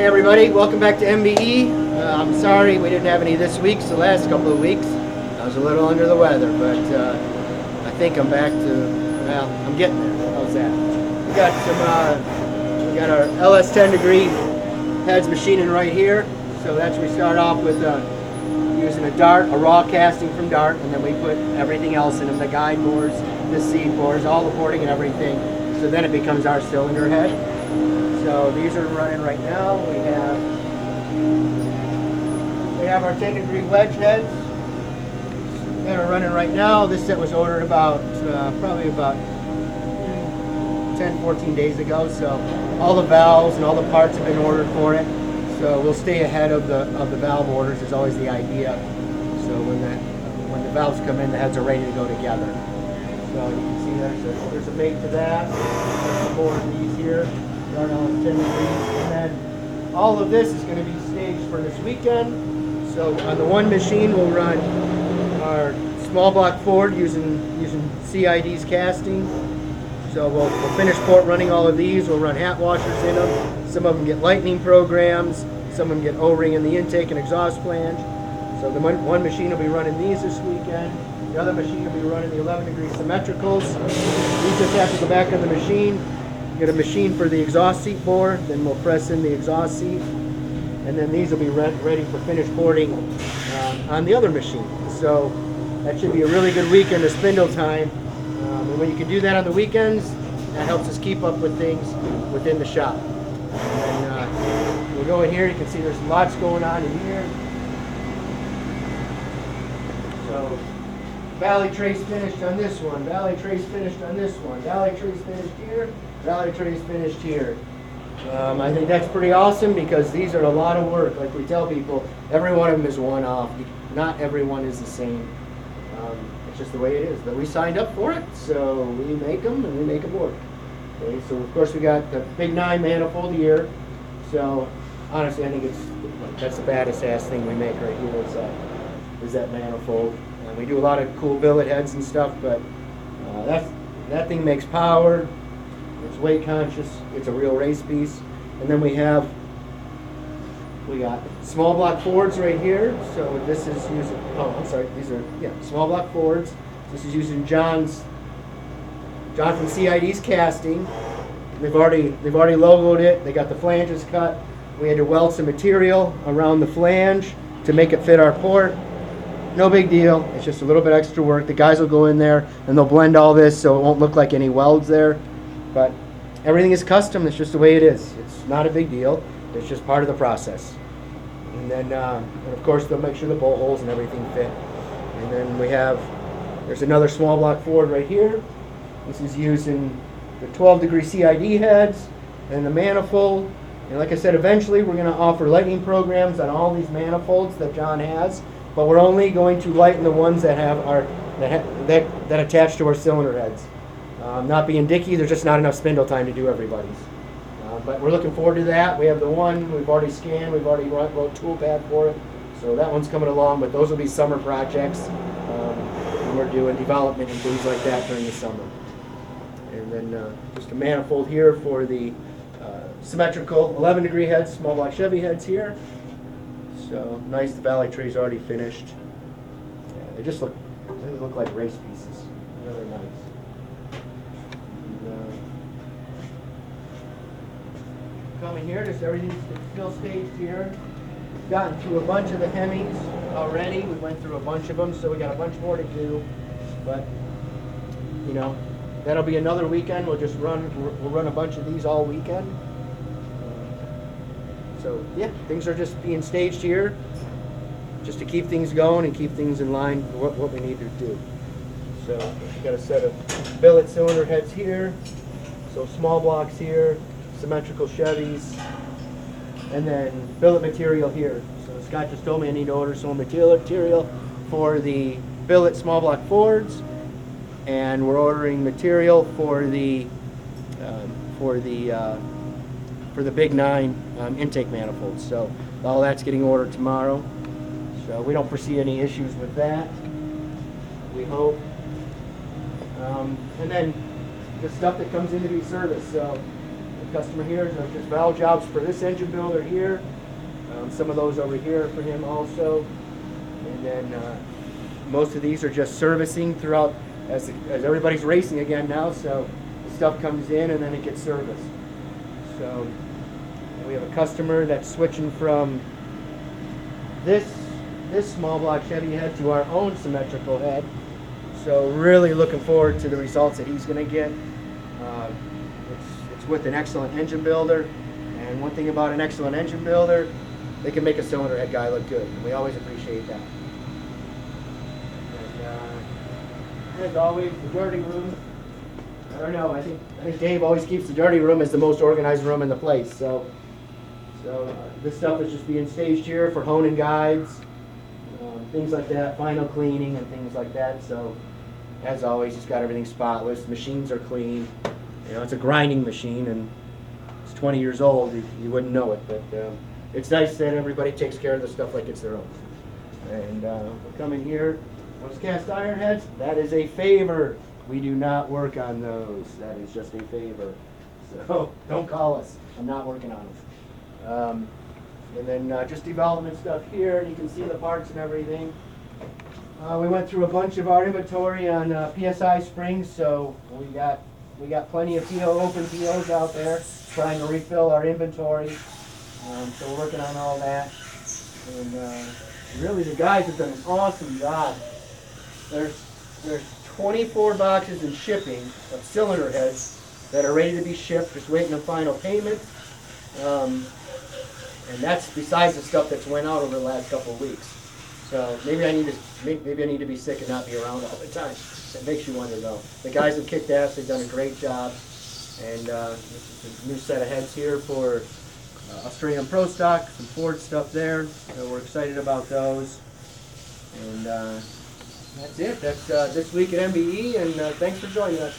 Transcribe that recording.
Hey everybody, welcome back to MBE. I'm sorry we didn't have any this week, so the last couple of weeks I was a little under the weather, but I think I'm back to, well, I'm getting there. How's that? We got our LS10 degree heads machining right here. So that's we start off with using a dart, a raw casting from dart, and then we put everything else in them, the guide bores, the seed bores, all the porting and everything. So then it becomes our cylinder head. So these are running right now. We have our 10 degree wedge heads that are running right now. This set was ordered about probably about 10-14 days ago. So all the valves and all the parts have been ordered for it. So we'll stay ahead of the valve orders is always the idea. So when the valves come in, the heads are ready to go together. So you can see there's a mate to that. There's some more of these here. Start on 10 degrees, and then all of this is going to be staged for this weekend. So on the one machine we'll run our small block Ford using CID's casting. So we'll finish port running all of these. We'll run hat washers in them. Some of them get lightning programs. Some of them get O-ring in the intake and exhaust flange. So the one machine will be running these this weekend. The other machine will be running the 11 degree symmetricals. These just have to go back on the machine. Get a machine for the exhaust seat bore, then we'll press in the exhaust seat, and then these will be ready for finished porting on the other machine. So that should be a really good weekend of spindle time. And when you can do that on the weekends, that helps us keep up with things within the shop. And we'll go in here, you can see there's lots going on in here. So valley trace finished on this one, valley trace finished on this one, valley trace finished here, valley trace finished here. I think that's pretty awesome because these are a lot of work. Like we tell people, every one of them is one-off. Not everyone is the same. It's just the way it is. But we signed up for it, so we make them and we make them work. Okay, so of course we got the big 9 manifold here. So honestly, I think that's the baddest ass thing we make right here is that manifold. We do a lot of cool billet heads and stuff, but that thing makes power. It's weight conscious. It's a real race piece. And then we got small block Fords right here. So this is using, these are small block Fords. This is using John from CID's casting. They've already logoed it. They got the flanges cut. We had to weld some material around the flange to make it fit our port. No big deal. It's just a little bit extra work. The guys will go in there and they'll blend all this so it won't look like any welds there. But everything is custom. It's just the way it is. It's not a big deal. It's just part of the process. And then, and of course, they'll make sure the bolt holes and everything fit. And then there's another small block Ford right here. This is using the 12 degree CID heads and the manifold. And like I said, eventually we're going to offer lightning programs on all these manifolds that John has. But we're only going to lighten the ones that that attach to our cylinder heads. Not being dicky, there's just not enough spindle time to do everybody's. But we're looking forward to that. We have the one we've already scanned. We've already wrote tool pad for it. So that one's coming along. But those will be summer projects. And we're doing development and things like that during the summer. And then just a manifold here for the symmetrical 11 degree heads, small block Chevy heads here. So nice, the valley tree's already finished. Yeah, they look like race pieces. Really nice. And, coming here, just everything's still staged here. We've gotten through a bunch of the Hemis already. We went through a bunch of them, so we got a bunch more to do. But that'll be another weekend. We'll run a bunch of these all weekend. So yeah, things are just being staged here just to keep things going and keep things in line for what we need to do. So we've got a set of billet cylinder heads here, so small blocks here, symmetrical Chevys, and then billet material here. So Scott just told me I need to order some material for the billet small block Fords, and we're ordering material for the big 9 intake manifolds. So all that's getting ordered tomorrow. So we don't foresee any issues with that, we hope. And then the stuff that comes in to be serviced. So The customer here is just valve jobs for this engine builder here. Some of those over here are for him also. And then most of these are just servicing throughout as everybody's racing again now, so the stuff comes in and then it gets serviced. So and we have a customer that's switching from this small block Chevy head to our own symmetrical head. So really looking forward to the results that he's going to get. It's with an excellent engine builder, and one thing about an excellent engine builder, they can make a cylinder head guy look good, and we always appreciate that. And as always, the dirty room. I don't know. I think Dave always keeps the dirty room as the most organized room in the place. So this stuff is just being staged here for honing guides, things like that, final cleaning and things like that. So as always, it's got everything spotless. Machines are clean. You know, it's a grinding machine, and it's 20 years old. You wouldn't know it, but it's nice that everybody takes care of the stuff like it's their own. And we'll come in here. Those cast iron heads, that is a favor. We do not work on those. That is just a favor. So don't call us. I'm not working on them. And then just development stuff here. You can see the parts and everything. We went through a bunch of our inventory on PSI springs, so we got plenty of open POs out there, trying to refill our inventory. So we're working on all that. And really, the guys have done an awesome job. There's 24 boxes in shipping of cylinder heads that are ready to be shipped, just waiting on final payment. And that's besides the stuff that's went out over the last couple of weeks. So maybe I need to be sick and not be around all the time. It makes you wonder though. The guys have kicked ass. They've done a great job. And this is a new set of heads here for Australian Pro Stock, some Ford stuff there. So we're excited about those. And that's it. That's this week at MBE. And thanks for joining us.